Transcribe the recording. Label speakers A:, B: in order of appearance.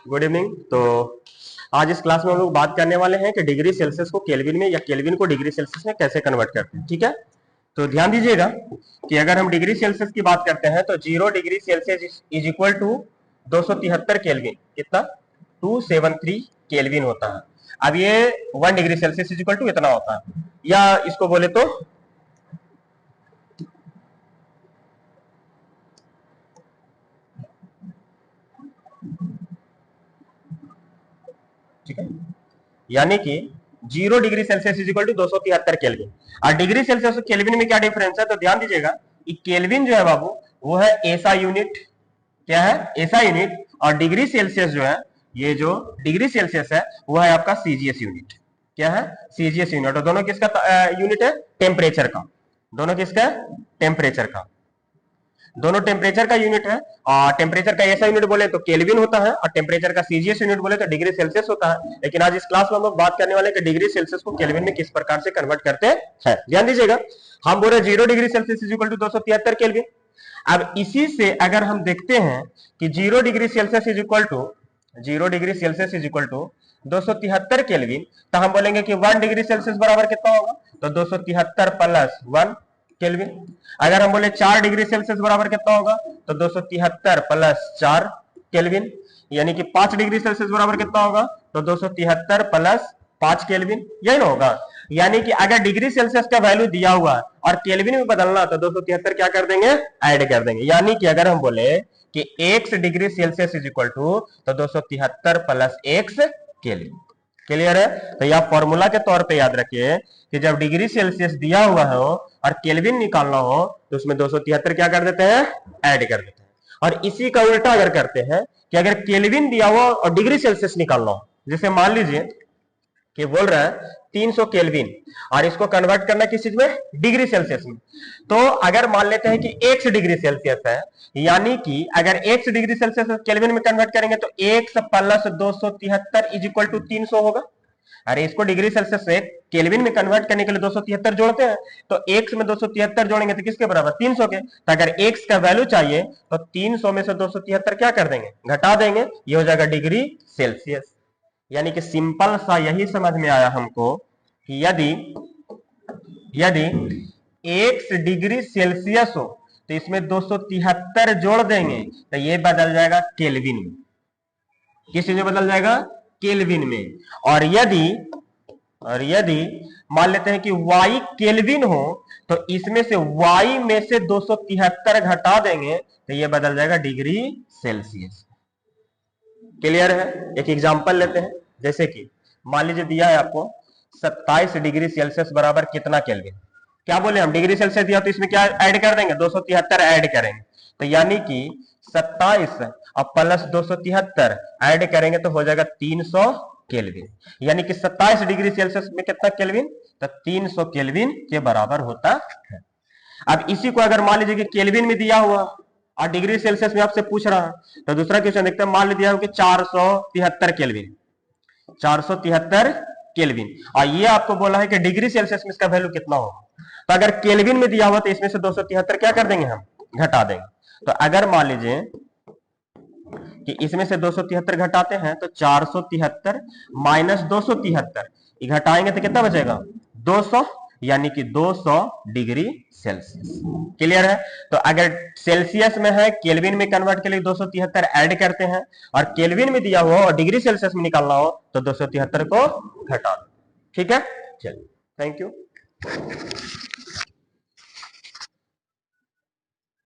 A: Good evening. तो आज इस क्लास में हम लोग बात करने वाले हैं कि डिग्री सेल्सियस को केल्विन में या केल्विन को डिग्री सेल्सियस में कैसे कन्वर्ट करते हैं। ठीक है, तो ध्यान दीजिएगा कि अगर हम डिग्री सेल्सियस की बात करते हैं तो 0 degree Celsius is equal to 273 kelvin. कितना? 273 केल्विन होता है। अब ये 1 degree Celsius is equal to इतना होता है, या इसको बोले तो ठीक है, यानी कि 0 degree Celsius is equal to 273 kelvin. और डिग्री सेल्सियस और केल्विन में क्या डिफरेंस है, तो ध्यान दीजिएगा कि केल्विन जो है बाबू वो है एसआ यूनिट। क्या है? एसआ यूनिट। और डिग्री सेल्सियस जो है, ये जो डिग्री सेल्सियस है वो है आपका सीजीएस यूनिट। क्या है? CGS unit. और दोनों किसका यूनिट है? टेम्परेचर का। दोनों किसका? टेम्परेचर का। दोनों टेम्परेचर का यूनिट है। और टेम्परेचर का ऐसा यूनिट बोले तो केल्विन होता है, और टेम्परेचर का सीजीएस यूनिट बोले तो डिग्री सेल्सियस होता है। लेकिन आज इस क्लास में हम लोग बात करने वाले कि डिग्री सेल्सियस को केल्विन में किस प्रकार से कन्वर्ट करते हैं। ध्यान दीजिएगा, हम बोले 0 degree Celsius is equal to 273 kelvin. अब इसी से अगर हम देखते हैं कि 0 degree Celsius is equal to 0 degree Celsius is equal to 273 kelvin, तो हम बोलेंगे कि 1 डिग्री सेल्सियस बराबर कितना होगा, तो 273 प्लस 1 केल्विन। अगर हम बोले 4 डिग्री सेल्सियस बराबर कितना होगा, तो 273 प्लस 4 केल्विन। यानी कि 5 डिग्री सेल्सियस बराबर कितना होगा, तो 273 प्लस 5 केल्विन। यही ना होगा। यानी कि अगर डिग्री सेल्सियस का वैल्यू दिया हुआ और केल्विन में बदलना, तो 273 क्या कर देंगे? ऐड कर देंगे। यानी कि अगर हम बोले कि x degree Celsius is equal to तो 273 प्लस x केल्विन। क्लियर है? तो यह फॉर्मूला के तौर पे याद रखिए कि जब डिग्री सेल्सियस दिया हुआ हो और केल्विन निकालना हो तो उसमें 273 क्या कर देते हैं? ऐड कर देते हैं। और इसी का उल्टा अगर करते हैं कि अगर केल्विन दिया हुआ और डिग्री सेल्सियस निकालना हो, जैसे मान लीजिए कि बोल रहा है 300 केल्विन और इसको कन्वर्ट करना किस चीज में? डिग्री सेल्सियस में। तो अगर मान लेते हैं कि 1 डिग्री सेल्सियस है, यानी कि अगर 1 डिग्री सेल्सियस केल्विन में कन्वर्ट करेंगे तो 1 प्लस 273 इज इक्वल टू 300 होगा। अरे इसको डिग्री सेल्सियस से केल्विन में कन्वर्ट करने के लिए 273 जोड़ते हैं, तो x में 273 जोड़ेंगे तो किसके बराबर? 300 के। तो अगर x का वैल्यू चाहिए तो 300 में से 273 क्या कर देंगे? घटा देंगे। ये हो जाएगा डिग्री सेल्सियस। यानी कि सिंपल सा यही समझ में आया हमको कि यदि x डिग्री सेल्सियस हो तो इसमें 273 जोड़ देंगे तो ये बदल जाएगा केल्विन में। किस चीज में बदल जाएगा? केल्विन में। और यदि मान लेते हैं कि y केल्विन हो तो इसमें से y में से 273 घटा देंगे तो ये बदल जाएगा डिग्री सेल्सियस। क्लियर है? एक एग्जांपल लेते हैं। जैसे कि मान लीजिए दिया है आपको 27 डिग्री सेल्सियस बराबर कितना केल्विन। क्या बोले हम? डिग्री सेल्सियस दिया तो इसमें क्या ऐड कर देंगे? 273 ऐड करेंगे। तो यानी कि 27 और प्लस 273 ऐड करेंगे तो हो जाएगा 300 केल्विन। यानी कि 27 डिग्री सेल्सियस में कितना केल्विन? तो 300 केल्विन के बराबर होता है। अब इसी को अगर मान लीजिए कि केल्विन में दिया हुआ और डिग्री सेल्सियस में आपसे पूछ रहा है, तो दूसरा क्वेश्चन देखते हैं। मान लिया कि 473 केल्विन, 473 केल्विन, और ये आपको बोला है कि डिग्री सेल्सियस में इसका वैल्यू कितना होगा। तो अगर केल्विन में दिया हुआ तो इसमें से 273 क्या कर देंगे? हम घटा देंगे। तो अगर मान लीजिए कि इसमें से 273 घटाते हैं तो 473 माइनस 273 घटाएंगे तो कितना बचेगा? 200, यानी कि 200 डिग्री सेल्सियस। क्लियर है? तो अगर सेल्सियस में है, केल्विन में कन्वर्ट के लिए 273 ऐड करते हैं, और केल्विन में दिया हुआ और डिग्री सेल्सियस में निकालना हो तो 273 को घटा दो। ठीक है, चलिए, थैंक यू।